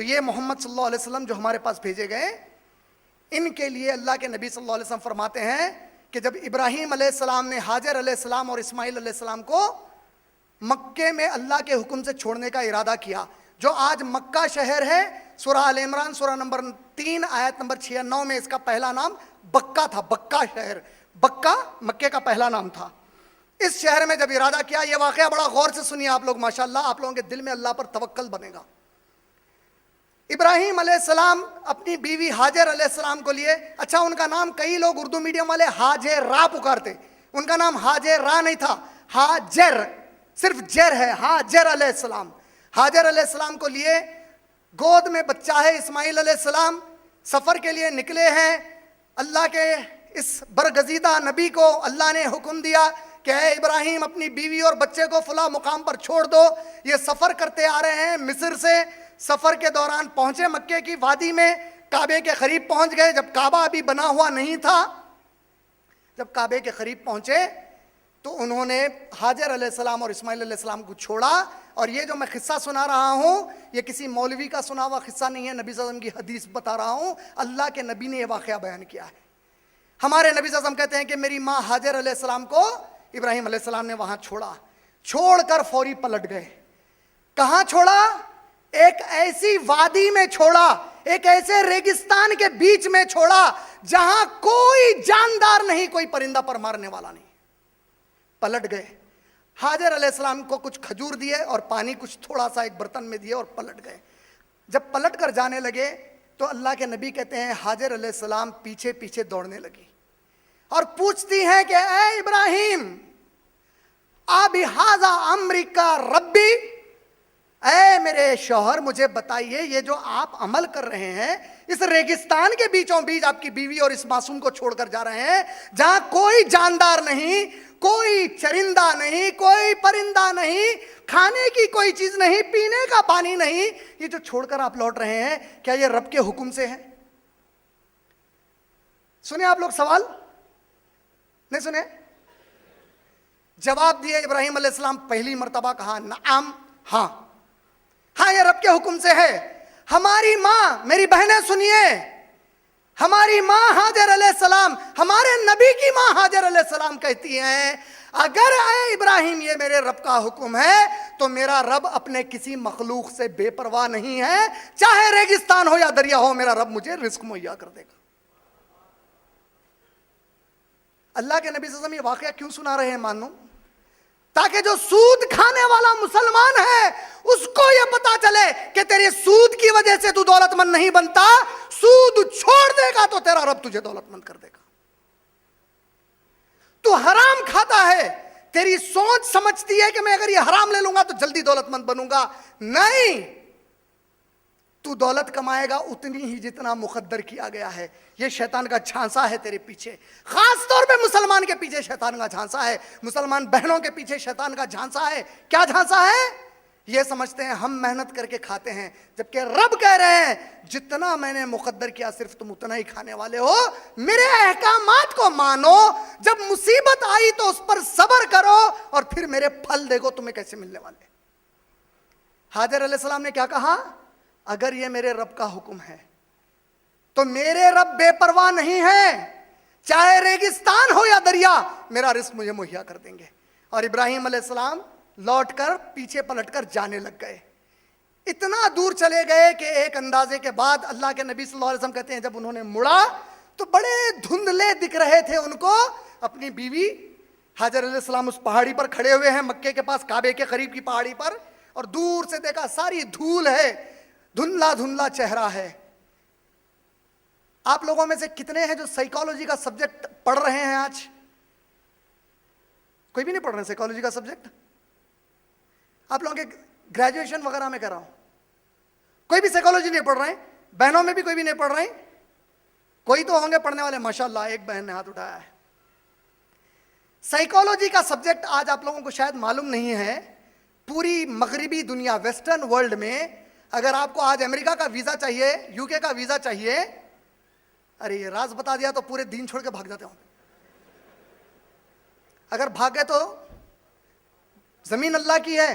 تو یہ محمد صلی اللہ علیہ وسلم جو ہمارے پاس بھیجے گئے، ان کے لیے اللہ کے نبی صلی اللہ علیہ وسلم فرماتے ہیں کہ جب ابراہیم علیہ السلام نے حاجر علیہ السلام اور اسماعیل علیہ السلام کو مکے میں اللہ کے حکم سے چھوڑنے کا ارادہ کیا، جو آج مکہ شہر ہے، سورہ آل عمران سورہ نمبر 3 آیت نمبر 6 9 میں اس کا پہلا نام بکہ تھا، بکہ شہر، بکہ مکے کا پہلا نام تھا۔ اس شہر میں جب ارادہ کیا، یہ واقعہ بڑا غور سے سنیے آپ لوگ، ماشاءاللہ آپ لوگوں کے دل میں اللہ پر توکل بنے گا۔ ابراہیم علیہ السلام اپنی بیوی حاجر علیہ السلام کو لیے، اچھا ان کا نام کئی لوگ اردو میڈیم والے حاجرہ پکارتے، ان کا نام حاجرہ نہیں تھا، حاجر، صرف جر ہے، حاجر علیہ السلام۔ حاجر علیہ السلام کو لیے، گود میں بچہ ہے اسماعیل علیہ السلام، سفر کے لیے نکلے ہیں۔ اللہ کے اس برگزیدہ نبی کو اللہ نے حکم دیا کہ اے ابراہیم اپنی بیوی اور بچے کو فلاں مقام پر چھوڑ دو۔ یہ سفر کرتے آ رہے ہیں مصر سے، سفر کے دوران پہنچے مکے کی وادی میں، کعبے کے قریب پہنچ گئے، جب کعبہ ابھی بنا ہوا نہیں تھا، جب کعبے کے قریب پہنچے تو انہوں نے حاجر علیہ السلام اور اسماعیل علیہ السلام کو چھوڑا۔ اور یہ جو میں قصہ سنا رہا ہوں یہ کسی مولوی کا سنا ہوا قصہ نہیں ہے، نبی صلی اللہ علیہ وسلم کی حدیث بتا رہا ہوں، اللہ کے نبی نے یہ واقعہ بیان کیا ہے۔ ہمارے نبی صلی اللہ علیہ وسلم کہتے ہیں کہ میری ماں حاجر علیہ السلام کو ابراہیم علیہ السلام نے وہاں چھوڑا، چھوڑ کر فوری پلٹ گئے۔ کہاں چھوڑا؟ ایک ایسی وادی میں چھوڑا، ایک ایسے ریگستان کے بیچ میں چھوڑا جہاں کوئی جاندار نہیں، کوئی پرندہ پر مارنے والا نہیں۔ پلٹ گئے۔ حاجر علیہ السلام کو کچھ کھجور دیے اور پانی کچھ تھوڑا سا ایک برتن میں دیے اور پلٹ گئے۔ جب پلٹ کر جانے لگے تو اللہ کے نبی کہتے ہیں حاجر علیہ السلام پیچھے پیچھے دوڑنے لگی اور پوچھتی ہیں کہ اے ابراہیم ابھٰذا امرک ربی، اے میرے شوہر مجھے بتائیے یہ جو آپ عمل کر رہے ہیں اس ریگستان کے بیچوں بیچ آپ کی بیوی اور اس معصوم کو چھوڑ کر جا رہے ہیں جہاں کوئی جاندار نہیں، کوئی چرندہ نہیں، کوئی پرندہ نہیں، کھانے کی کوئی چیز نہیں، پینے کا پانی نہیں، یہ جو چھوڑ کر آپ لوٹ رہے ہیں کیا یہ رب کے حکم سے ہے؟ سنیں آپ لوگ سوال نہیں سنے؟ جواب دیے ابراہیم علیہ السلام، پہلی مرتبہ کہا نعم، ہاں ہاں یہ رب کے حکم سے ہے۔ ہماری ماں، میری بہنیں سنیے، ہماری ماں حاجر علیہ السلام، ہمارے نبی کی ماں حاجر علیہ السلام کہتی ہیں اگر اے ابراہیم یہ میرے رب کا حکم ہے تو میرا رب اپنے کسی مخلوق سے بے پرواہ نہیں ہے، چاہے ریگستان ہو یا دریا ہو، میرا رب مجھے رزق مہیا کر دے گا۔ اللہ کے نبی صلی اللہ علیہ وسلم یہ واقعہ کیوں سنا رہے ہیں مانو؟ تاکہ جو سود کھانے والا مسلمان ہے اس کو یہ پتا چلے کہ تیرے سود کی وجہ سے تو دولت مند نہیں بنتا، سود چھوڑ دے گا تو تیرا رب تجھے دولت مند کر دے گا۔ تو حرام کھاتا ہے، تیری سوچ سمجھتی ہے کہ میں اگر یہ حرام لے لوں گا تو جلدی دولت مند بنوں گا، نہیں، تو دولت کمائے گا اتنی ہی جتنا مقدر کیا گیا ہے۔ یہ شیطان کا جھانسا ہے تیرے پیچھے، خاص طور پہ مسلمان کے پیچھے شیطان کا جھانسا ہے، مسلمان بہنوں کے پیچھے شیطان کا جھانسا ہے۔ کیا جھانسا ہے؟ یہ سمجھتے ہیں ہم محنت کر کے کھاتے ہیں، جبکہ رب کہہ رہے ہیں جتنا میں نے مقدر کیا صرف تم اتنا ہی کھانے والے ہو، میرے احکامات کو مانو، جب مصیبت آئی تو اس پر صبر کرو اور پھر میرے پھل دیکھو تمہیں کیسے ملنے والے۔ حاجر علیہ السلام نے کیا کہا؟ اگر یہ میرے رب کا حکم ہے تو میرے رب بے پرواہ نہیں ہے، چاہے ریگستان ہو یا دریا، میرا رزق مجھے مہیا کر دیں گے۔ اور ابراہیم علیہ السلام لوٹ کر پیچھے پلٹ کر جانے لگ گئے، اتنا دور چلے گئے کہ ایک اندازے کے بعد اللہ کے نبی صلی اللہ علیہ وسلم کہتے ہیں جب انہوں نے مڑا تو بڑے دھندلے دکھ رہے تھے ان کو۔ اپنی بیوی حاجر علیہ السلام اس پہاڑی پر کھڑے ہوئے ہیں مکے کے پاس، کعبے کے قریب کی پہاڑی پر، اور دور سے دیکھا ساری دھول ہے، دھندلا دھندلا چہرہ ہے۔ آپ لوگوں میں سے کتنے ہیں جو سائیکالوجی کا سبجیکٹ پڑھ رہے ہیں آج؟ کوئی بھی نہیں پڑھ رہے سائیکالوجی کا سبجیکٹ؟ آپ لوگوں کے گریجویشن وغیرہ میں کر رہا ہوں، کوئی بھی سائیکالوجی نہیں پڑھ رہے ہیں؟ بہنوں میں بھی کوئی بھی نہیں پڑھ رہے ہیں؟ کوئی تو ہوں گے پڑھنے والے، ماشاءاللہ ایک بہن نے ہاتھ اٹھایا ہے۔ سائیکالوجی کا سبجیکٹ آج آپ لوگوں کو شاید معلوم نہیں ہے، پوری مغربی دنیا، ویسٹرن ورلڈ میں اگر آپ کو آج امریکہ کا ویزا چاہیے، یو کے کا ویزا چاہیے، ارے یہ راز بتا دیا تو پورے دین چھوڑ کے بھاگ جاتے ہوں، اگر بھاگ گئے تو زمین اللہ کی ہے،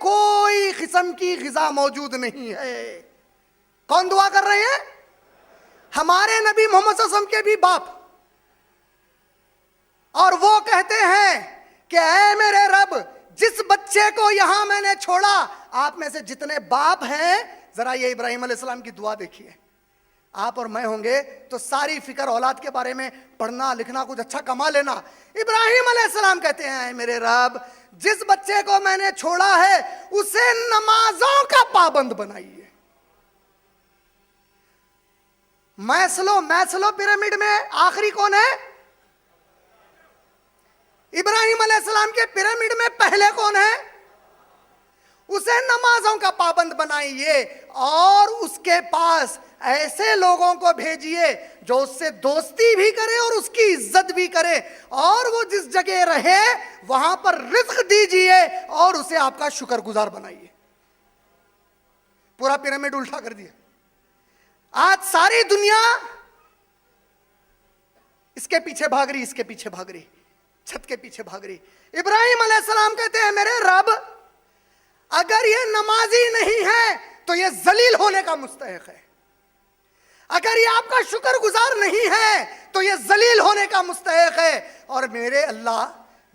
کوئی قسم کی غذا موجود نہیں ہے. کون دعا کر رہے ہیں؟ ہمارے نبی محمد صلی اللہ علیہ وسلم کے بھی باپ. اور وہ کہتے ہیں کہ اے میرے رب، جس بچے کو یہاں میں نے چھوڑا، آپ میں سے جتنے باپ ہیں ذرا یہ ابراہیم علیہ السلام کی دعا دیکھیے. آپ اور میں ہوں گے تو ساری فکر اولاد کے بارے میں پڑھنا لکھنا کچھ اچھا کما لینا. ابراہیم علیہ السلام کہتے ہیں اے میرے رب، جس بچے کو میں نے چھوڑا ہے اسے نمازوں کا پابند بنائیے. میسلو پیرامڈ میں آخری کون ہے؟ ابراہیم علیہ السلام کے پیرامڈ میں پہلے کون ہے؟ اسے نمازوں کا پابند بنائیے اور اس کے پاس ایسے لوگوں کو بھیجیے جو اس سے دوستی بھی کرے اور اس کی عزت بھی کرے، اور وہ جس جگہ رہے وہاں پر رزق دیجیے اور اسے آپ کا شکر گزار بنائیے. پورا پیرامڈ الٹا کر دیا. آج ساری دنیا اس کے پیچھے بھاگ رہی، اس کے پیچھے بھاگ رہی، چھت کے پیچھے بھاگ رہی. ابراہیم علیہ السلام کہتے ہیں میرے رب، اگر یہ نمازی نہیں ہے تو یہ ذلیل ہونے کا مستحق ہے. اگر یہ آپ کا شکر گزار نہیں ہے تو یہ ذلیل ہونے کا مستحق ہے. اور میرے اللہ،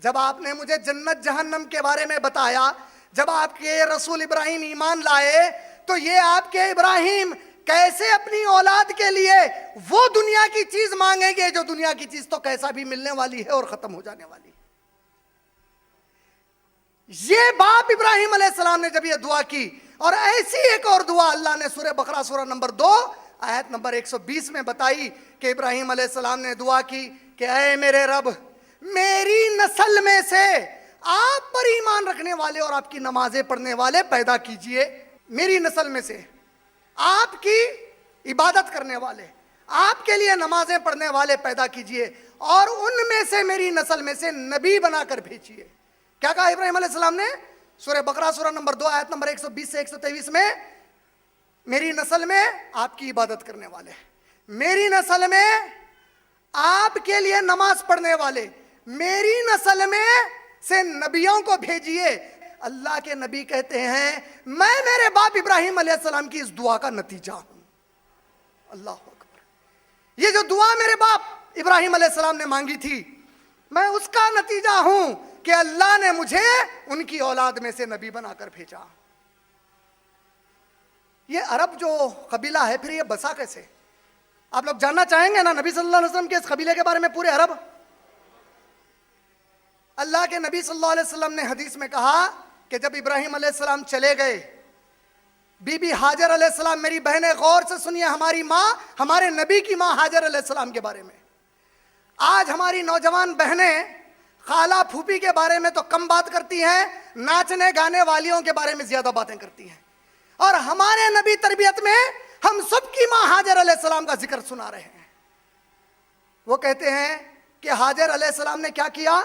جب آپ نے مجھے جنت جہنم کے بارے میں بتایا، جب آپ کے رسول ابراہیم ایمان لائے، تو یہ آپ کے ابراہیم کیسے اپنی اولاد کے لیے وہ دنیا کی چیز مانگیں گے جو دنیا کی چیز تو کیسا بھی ملنے والی ہے اور ختم ہو جانے والی. یہ باپ ابراہیم علیہ السلام نے جب یہ دعا کی، اور ایسی ایک اور دعا اللہ نے سورہ بقرہ سورہ نمبر 2 آیت نمبر 120 میں بتائی کہ ابراہیم علیہ السلام نے دعا کی کہ اے میرے رب، میری نسل میں سے آپ پر ایمان رکھنے والے اور آپ کی نمازیں پڑھنے والے پیدا کیجئے. میری نسل میں سے آپ کی عبادت کرنے والے، آپ کے لیے نمازیں پڑھنے والے پیدا کیجئے، اور ان میں سے میری نسل میں سے نبی بنا کر بھیجیے. کیا کہا ابراہیم علیہ السلام نے؟ سورہ بقرہ سورہ نمبر 2 آیت نمبر 120 سے 123 میں، میری نسل میں آپ کی عبادت کرنے والے، میری نسل میں آپ کے لیے نماز پڑھنے والے، میری نسل میں سے نبیوں کو بھیجیے. اللہ کے نبی کہتے ہیں میں میرے باپ ابراہیم علیہ السلام کی اس دعا کا نتیجہ ہوں. اللہ اکبر. یہ جو دعا میرے باپ ابراہیم علیہ السلام نے مانگی تھی، میں اس کا نتیجہ ہوں کہ اللہ نے مجھے ان کی اولاد میں سے نبی بنا کر بھیجا. یہ عرب جو قبیلہ ہے، پھر یہ بسا کیسے؟ آپ لوگ جاننا چاہیں گے نا نبی صلی اللہ علیہ وسلم کے اس قبیلے کے بارے میں، پورے عرب. اللہ کے نبی صلی اللہ علیہ وسلم نے حدیث میں کہا کہ جب ابراہیم علیہ السلام چلے گئے، بی بی حاجر علیہ السلام، میری بہنیں غور سے سنیے، ہماری ماں، ہمارے نبی کی ماں حاجر علیہ السلام کے بارے میں. آج ہماری نوجوان بہنیں خالہ پھوپھی کے بارے میں تو کم بات کرتی ہیں، ناچنے گانے والیوں کے بارے میں زیادہ باتیں کرتی ہیں. اور ہمارے نبی تربیت میں ہم سب کی ماں حاجر علیہ السلام کا ذکر سنا رہے ہیں. وہ کہتے ہیں کہ حاجر علیہ السلام نے کیا کیا؟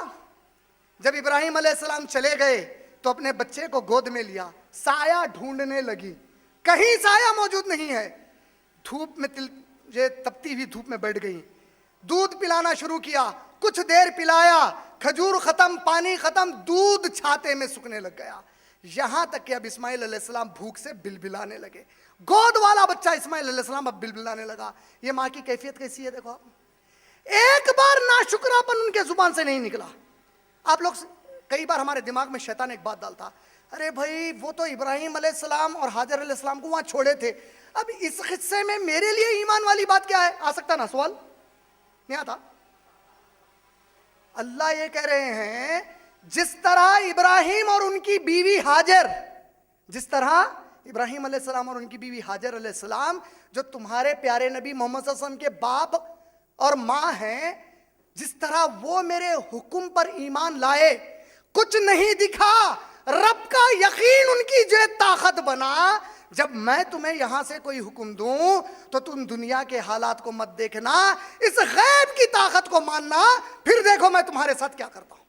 جب ابراہیم علیہ السلام چلے گئے تو اپنے بچے کو گود میں لیا، سایہ ڈھونڈنے لگی، کہیں سایہ موجود نہیں ہے. دھوپ میں تپتی ہوئی دھوپ میں بیٹھ گئی، دودھ پلانا شروع کیا، کچھ دیر پلایا، کھجور ختم، پانی ختم، دودھ چھاتے میں سکنے لگ گیا. یہاں تک کہ اب اسماعیل علیہ السلام بھوک سے بلبلانے لگے. گود والا بچہ اسماعیل علیہ السلام اب بلبلانے لگا. یہ ماں کی کیفیت کیسی ہے دیکھو آپ. ایک بار ناشکراپن ان کے زبان سے نہیں نکلا. آپ لوگ کئی بار ہمارے دماغ میں شیطان ایک بات ڈالتا، ارے بھائی وہ تو ابراہیم علیہ السلام اور حاجر علیہ السلام کو وہاں چھوڑے تھے، اب اس قصے میں میرے لیے ایمان والی بات کیا ہے؟ آ سکتا نا سوال؟ نہیں آتا. اللہ یہ کہہ رہے ہیں جس طرح ابراہیم اور ان کی بیوی حاجر، جس طرح ابراہیم علیہ السلام اور ان کی بیوی حاجر علیہ السلام جو تمہارے پیارے نبی محمد صلی اللہ علیہ وسلم کے باپ اور ماں ہیں، جس طرح وہ میرے حکم پر ایمان لائے، کچھ نہیں دکھا، رب کا یقین ان کی جو طاقت بنا. جب میں تمہیں یہاں سے کوئی حکم دوں تو تم دنیا کے حالات کو مت دیکھنا، اس غیب کی طاقت کو ماننا، پھر دیکھو میں تمہارے ساتھ کیا کرتا ہوں.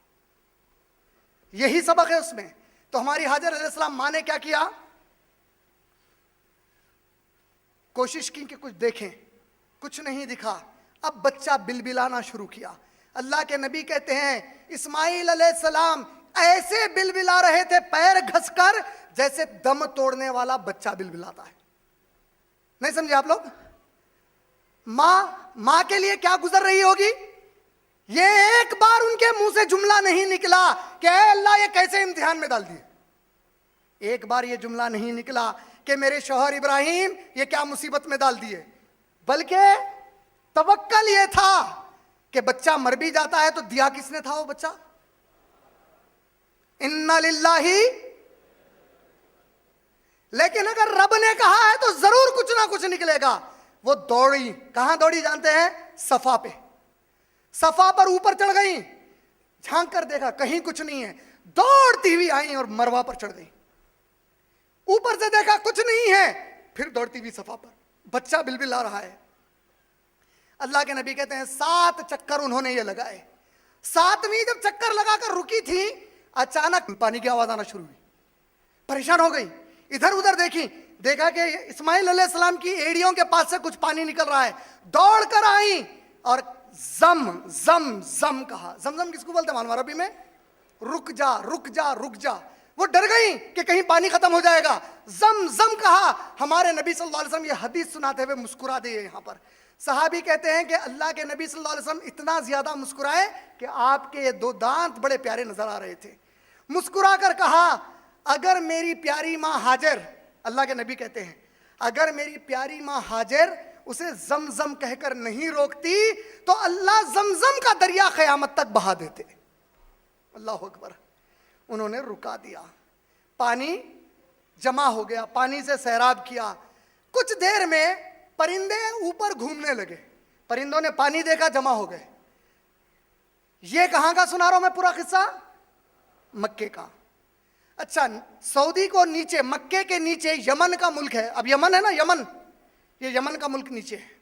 یہی سبق ہے اس میں. تو ہماری حاجر علیہ السلام ماں نے کیا کیا؟ کوشش کی کہ کچھ دیکھیں، کچھ نہیں دکھا. اب بچہ بلبلانا شروع کیا. اللہ کے نبی کہتے ہیں اسماعیل علیہ السلام ایسے بلبلا رہے تھے پیر گھس کر جیسے دم توڑنے والا بچہ بلبلاتا ہے. نہیں سمجھے آپ لوگ؟ ماں کے لیے کیا گزر رہی ہوگی. یہ ایک بار ان کے منہ سے جملہ نہیں نکلا کہ اے اللہ یہ کیسے امتحان میں ڈال دیے. ایک بار یہ جملہ نہیں نکلا کہ میرے شوہر ابراہیم یہ کیا مصیبت میں ڈال دیے، بلکہ توکل یہ تھا کہ بچہ مر بھی جاتا ہے تو دیا کس نے تھا وہ بچہ. اِنَّا لِلَّهِ. لیکن اگر رب نے کہا ہے تو ضرور کچھ نہ کچھ نکلے گا. وہ دوڑی، کہاں دوڑی جانتے ہیں؟ صفا پہ. صفا پر اوپر چڑھ گئی، جھانک کر دیکھا کہیں کچھ نہیں ہے، دوڑتی ہوئی آئیں اور مروا پر چڑھ گئی. اوپر سے دیکھا کچھ نہیں ہے، پھر دوڑتی ہوئی صفا پر، بچہ بلبلا رہا ہے. اللہ کے نبی کہتے ہیں 7 چکر انہوں نے یہ لگائے. 7ویں جب چکر لگا کر رکی تھی، اچانک پانی کی آواز آنا شروع ہوئی. پریشان ہو گئی، ادھر ادھر دیکھی، دیکھا کہ اسماعیل علیہ السلام کی ایڑیوں کے پاس سے کچھ پانی نکل رہا ہے. دوڑ کر آئیں اور زم زم زم کہا. زمزم کس کو بولتے ہیں معلوم عربی میں؟ رک جا رک جا رک جا. وہ ڈر گئی کہ کہیں پانی ختم ہو جائے گا. زم زم کہا. ہمارے نبی صلی اللہ علیہ وسلم یہ حدیث سناتے ہوئے مسکرا دیے. یہاں پر صحابی کہتے ہیں کہ اللہ کے نبی صلی اللہ علیہ وسلم اتنا زیادہ مسکرائے کہ آپ کے 2 دانت بڑے پیارے نظر آ رہے تھے. مسکرا کر کہا اگر میری پیاری ماں ہاجر، اللہ کے نبی کہتے ہیں اگر میری پیاری ماں ہاجر اسے زمزم کہہ کر نہیں روکتی تو اللہ زمزم کا دریا قیامت تک بہا دیتے. اللہ اکبر. انہوں نے رکا دیا، پانی جمع ہو گیا، پانی سے سیراب کیا. کچھ دیر میں پرندے اوپر گھومنے لگے. پرندوں نے پانی دیکھا، جمع ہو گئے. یہ کہاں کا سنا رہا ہوں میں پورا قصہ؟ مکے کا. اچھا، سعودی کو نیچے، مکے کے نیچے یمن کا ملک ہے. اب یمن ہے نا، یمن، یہ یمن کا ملک نیچے ہے.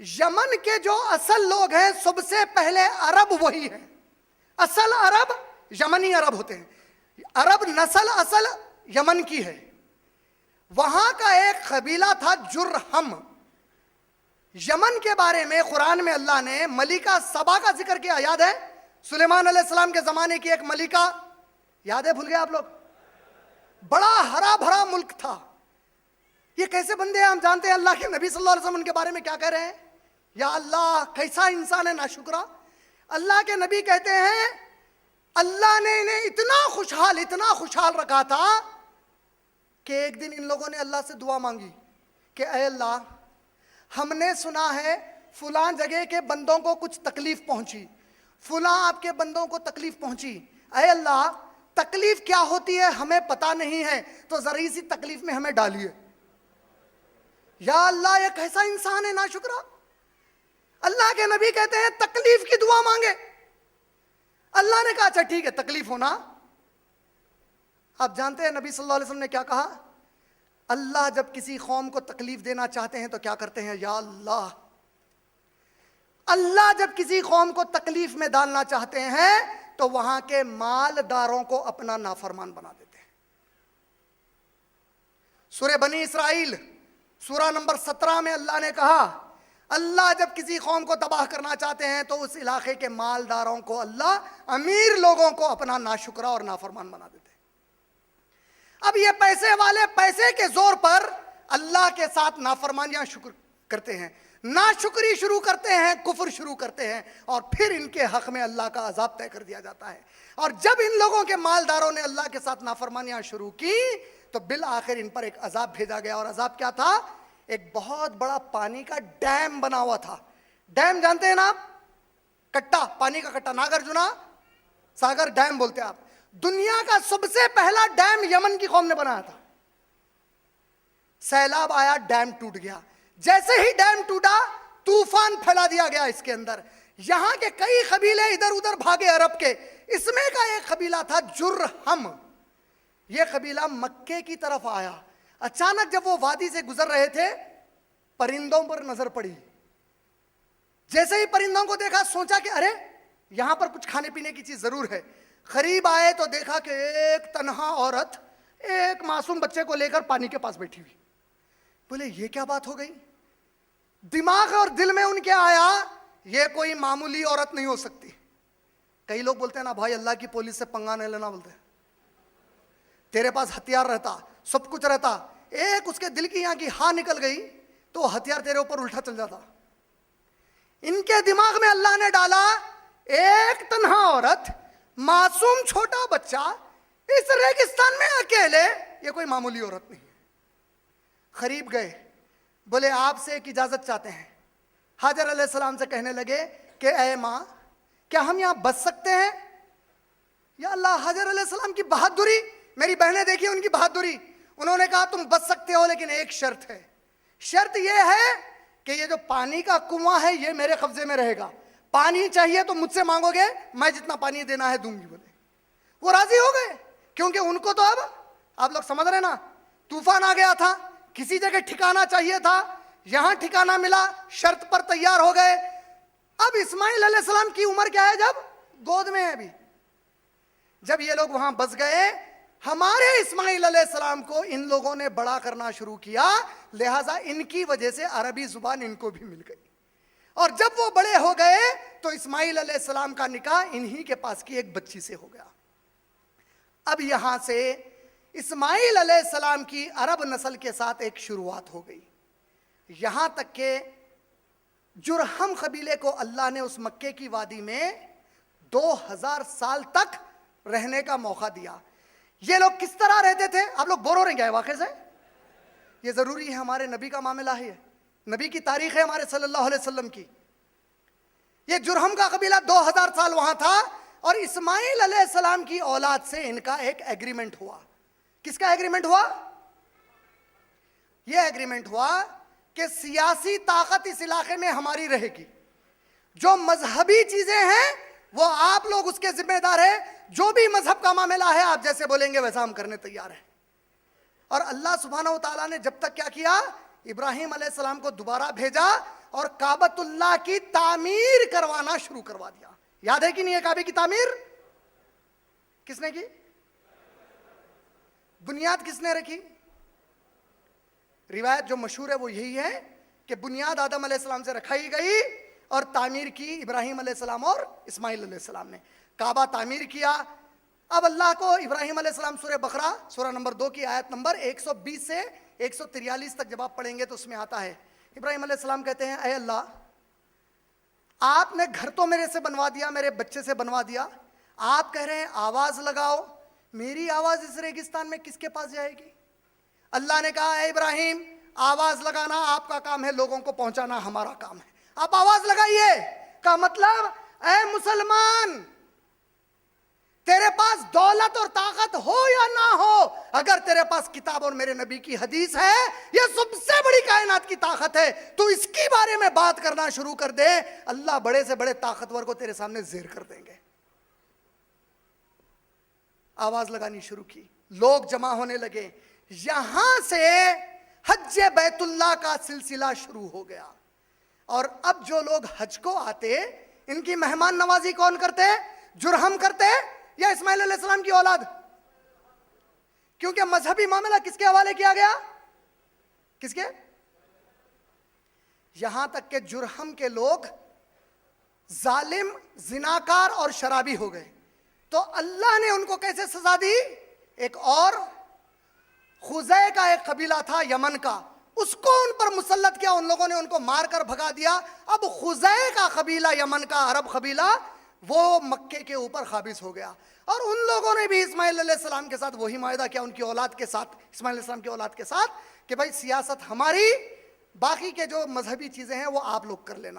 یمن کے جو اصل لوگ ہیں سب سے پہلے عرب وہی ہیں. اصل عرب یمنی عرب ہوتے ہیں. عرب نسل اصل یمن کی ہے. وہاں کا ایک قبیلہ تھا جرہم. یمن کے بارے میں قرآن میں اللہ نے ملکہ سبا کا ذکر کیا. یاد ہے؟ سلیمان علیہ السلام کے زمانے کی ایک ملکہ، یاد ہے؟ بھول گئے آپ لوگ؟ بڑا ہرا بھرا ملک تھا. یہ کیسے بندے ہیں؟ ہم جانتے ہیں اللہ کے نبی صلی اللہ علیہ وسلم ان کے بارے میں کیا کہہ رہے ہیں. یا اللہ کیسا انسان ہے ناشکرا. اللہ کے نبی کہتے ہیں اللہ نے انہیں اتنا خوشحال رکھا تھا کہ ایک دن ان لوگوں نے اللہ سے دعا مانگی کہ اے اللہ ہم نے سنا ہے فلاں جگہ کے بندوں کو کچھ تکلیف پہنچی، فلاں آپ کے بندوں کو تکلیف پہنچی. اے اللہ تکلیف کیا ہوتی ہے ہمیں پتہ نہیں ہے، تو ذرا سی تکلیف میں ہمیں ڈالیے. یا اللہ یہ کیسا انسان ہے ناشکرا. اللہ کے نبی کہتے ہیں تکلیف کی دعا مانگے. اللہ نے کہا اچھا ٹھیک ہے تکلیف ہونا. آپ جانتے ہیں نبی صلی اللہ علیہ وسلم نے کیا کہا؟ اللہ جب کسی قوم کو تکلیف دینا چاہتے ہیں تو کیا کرتے ہیں؟ یا اللہ. اللہ جب کسی قوم کو تکلیف میں ڈالنا چاہتے ہیں تو وہاں کے مالداروں کو اپنا نافرمان بنا دیتے ہیں. سورہ بنی اسرائیل سورہ نمبر 17 میں اللہ نے کہا اللہ جب کسی قوم کو تباہ کرنا چاہتے ہیں تو اس علاقے کے مالداروں کو اللہ امیر لوگوں کو اپنا ناشکرا اور نافرمان بنا دیتے ہیں. اب یہ پیسے والے پیسے کے زور پر اللہ کے ساتھ نافرمانیاں شکر کرتے ہیں، ناشکری شروع کرتے ہیں، کفر شروع کرتے ہیں، اور پھر ان کے حق میں اللہ کا عذاب طے کر دیا جاتا ہے. اور جب ان لوگوں کے مالداروں نے اللہ کے ساتھ نافرمانیاں شروع کی تو بالآخر ان پر ایک عذاب بھیجا گیا. اور عذاب کیا تھا؟ ایک بہت بڑا پانی کا ڈیم بنا ہوا تھا. ڈیم جانتے ہیں نا آپ؟ کٹا، پانی کا کٹا، ناگرجنا ساگر ڈیم بولتے ہیں آپ. دنیا کا سب سے پہلا ڈیم یمن کی قوم نے بنایا تھا. سیلاب آیا، ڈیم ٹوٹ گیا. جیسے ہی ڈیم ٹوٹا طوفان پھیلا دیا گیا اس کے اندر. یہاں کے کئی قبیلے ادھر ادھر بھاگے عرب کے. اس میں کا ایک قبیلہ تھا جرہم. یہ قبیلہ مکے کی طرف آیا. اچانک جب وہ وادی سے گزر رہے تھے پرندوں پر نظر پڑی. جیسے ہی پرندوں کو دیکھا سوچا کہ ارے یہاں پر کچھ کھانے پینے کی چیز ضرور ہے. قریب آئے تو دیکھا کہ ایک تنہا عورت ایک معصوم بچے کو لے کر پانی کے پاس بیٹھی ہوئی. بولے یہ کیا بات ہو گئی؟ دماغ اور دل میں ان کے آیا یہ کوئی معمولی عورت نہیں ہو سکتی. کئی لوگ بولتے ہیں نا بھائی اللہ کی پولیس سے پنگا نہیں لینا، بولتے ہیں تیرے پاس ہتھیار رہتا، سب کچھ رہتا، ایک اس کے دل کی یہاں کی ہاں نکل گئی تو ہتھیار تیرے اوپر الٹا چل جاتا۔ ان کے دماغ میں اللہ نے ڈالا ایک تنہا عورت، معصوم چھوٹا بچہ اس ریگستان میں اکیلے، یہ کوئی معمولی عورت نہیں ہے۔ قریب گئے، بولے آپ سے ایک اجازت چاہتے ہیں۔ حاجر علیہ السلام سے کہنے لگے کہ اے ماں کیا ہم یہاں بچ سکتے ہیں؟ یا اللہ، حاجر علیہ السلام کی بہادری، میری بہنیں دیکھیے ان کی بہادری، انہوں نے کہا تم بچ سکتے ہو لیکن ایک شرط ہے، شرط یہ ہے کہ یہ جو پانی کا کنواں ہے یہ میرے قبضے میں رہے گا، پانی چاہیے تو مجھ سے مانگو گے، میں جتنا پانی دینا ہے دوں گی۔ بولے وہ راضی ہو گئے، کیونکہ ان کو تو اب آپ لوگ سمجھ رہے نا، طوفان آ گیا تھا، کسی جگہ ٹھکانا چاہیے تھا، یہاں ٹھکانا ملا، شرط پر تیار ہو گئے۔ اب اسماعیل علیہ السلام کی عمر کیا ہے؟ جب گود میں ہے ابھی۔ جب یہ لوگ وہاں بس گئے، ہمارے اسماعیل علیہ السلام کو ان لوگوں نے بڑا کرنا شروع کیا، لہٰذا ان کی وجہ سے عربی زبان ان کو بھی مل گئی، اور جب وہ بڑے ہو گئے تو اسماعیل علیہ السلام کا نکاح انہی کے پاس کی ایک بچی سے ہو گیا۔ اب یہاں سے اسماعیل علیہ السلام کی عرب نسل کے ساتھ ایک شروعات ہو گئی، یہاں تک کہ جرہم قبیلے کو اللہ نے اس مکے کی وادی میں 2000 سال تک رہنے کا موقع دیا۔ یہ لوگ کس طرح رہتے تھے؟ آپ لوگ بور ہو رہے ہیں کیا واقعے سے؟ یہ ضروری ہے، ہمارے نبی کا معاملہ ہے، نبی کی تاریخ ہے ہمارے صلی اللہ علیہ وسلم کی۔ یہ جرہم کا قبیلہ 2000 سال وہاں تھا، اور اسماعیل علیہ السلام کی اولاد سے ان کا ایک ایگریمنٹ ہوا۔ کس کا ایگریمنٹ ہوا؟ یہ ایگریمنٹ ہوا کہ سیاسی طاقت اس علاقے میں ہماری رہے گی، جو مذہبی چیزیں ہیں وہ آپ لوگ اس کے ذمہ دار ہیں، جو بھی مذہب کا معاملہ ہے آپ جیسے بولیں گے ویسا ہم کرنے تیار ہیں۔ اور اللہ سبحانہ و تعالیٰ نے جب تک کیا کیا؟ ابراہیم علیہ السلام کو دوبارہ بھیجا اور کعبۃ اللہ کی تعمیر کروانا شروع کروا دیا۔ یاد ہے کہ نہیں ہے کعبے کی تعمیر کس نے کی؟ بنیاد کس نے رکھی؟ روایت جو مشہور ہے وہ یہی ہے کہ بنیاد آدم علیہ السلام سے رکھائی گئی اور تعمیر کی ابراہیم علیہ السلام اور اسماعیل علیہ السلام نے۔ کعبہ تعمیر کیا۔ اب اللہ کو ابراہیم علیہ السلام سورہ بقرہ سورہ نمبر 2 کی آیت نمبر 120 سے 143 تک جب آپ پڑھیں گے تو اس میں آتا ہے، ابراہیم علیہ السلام کہتے ہیں اے اللہ، آپ نے گھر تو میرے سے بنوا دیا، میرے بچے سے بنوا دیا، آپ کہہ رہے ہیں آواز لگاؤ، میری آواز اس ریگستان میں کس کے پاس جائے گی؟ اللہ نے کہا اے ابراہیم، آواز لگانا آپ کا کام ہے، لوگوں کو پہنچانا ہمارا کام ہے، آپ آواز لگائیے۔ کا مطلب اے مسلمان، تیرے پاس دولت اور طاقت ہو یا نہ ہو، اگر تیرے پاس کتاب اور میرے نبی کی حدیث ہے، یہ سب سے بڑی کائنات کی طاقت ہے، تو اس کی بارے میں بات کرنا شروع کر دے، اللہ بڑے سے بڑے طاقتور کو تیرے سامنے زیر کر دیں گے۔ آواز لگانی شروع کی، لوگ جمع ہونے لگے، یہاں سے حج بیت اللہ کا سلسلہ شروع ہو گیا۔ اور اب جو لوگ حج کو آتے، ان کی مہمان نوازی کون کرتے؟ جرہم کرتے یا اسماعیل علیہ السلام کی اولاد؟ کیونکہ مذہبی معاملہ کس کے حوالے کیا گیا؟ کس کے؟ یہاں تک کہ جرہم کے لوگ ظالم، زناکار اور شرابی ہو گئے، تو اللہ نے ان کو کیسے سزا دی؟ ایک اور خزے کا ایک قبیلہ تھا یمن کا، اس کو ان پر مسلط کیا، ان لوگوں نے ان کو مار کر بھگا دیا۔ اب خزے کا قبیلہ، یمن کا عرب قبیلہ، وہ مکے کے اوپر قابض ہو گیا، اور ان لوگوں نے بھی اسماعیل علیہ السلام کے ساتھ وہی معاہدہ کیا، ان کی اولاد کے ساتھ، اسماعیل علیہ السلام کی اولاد کے ساتھ، کہ بھائی سیاست ہماری، باقی کے جو مذہبی چیزیں ہیں وہ آپ لوگ کر لینا۔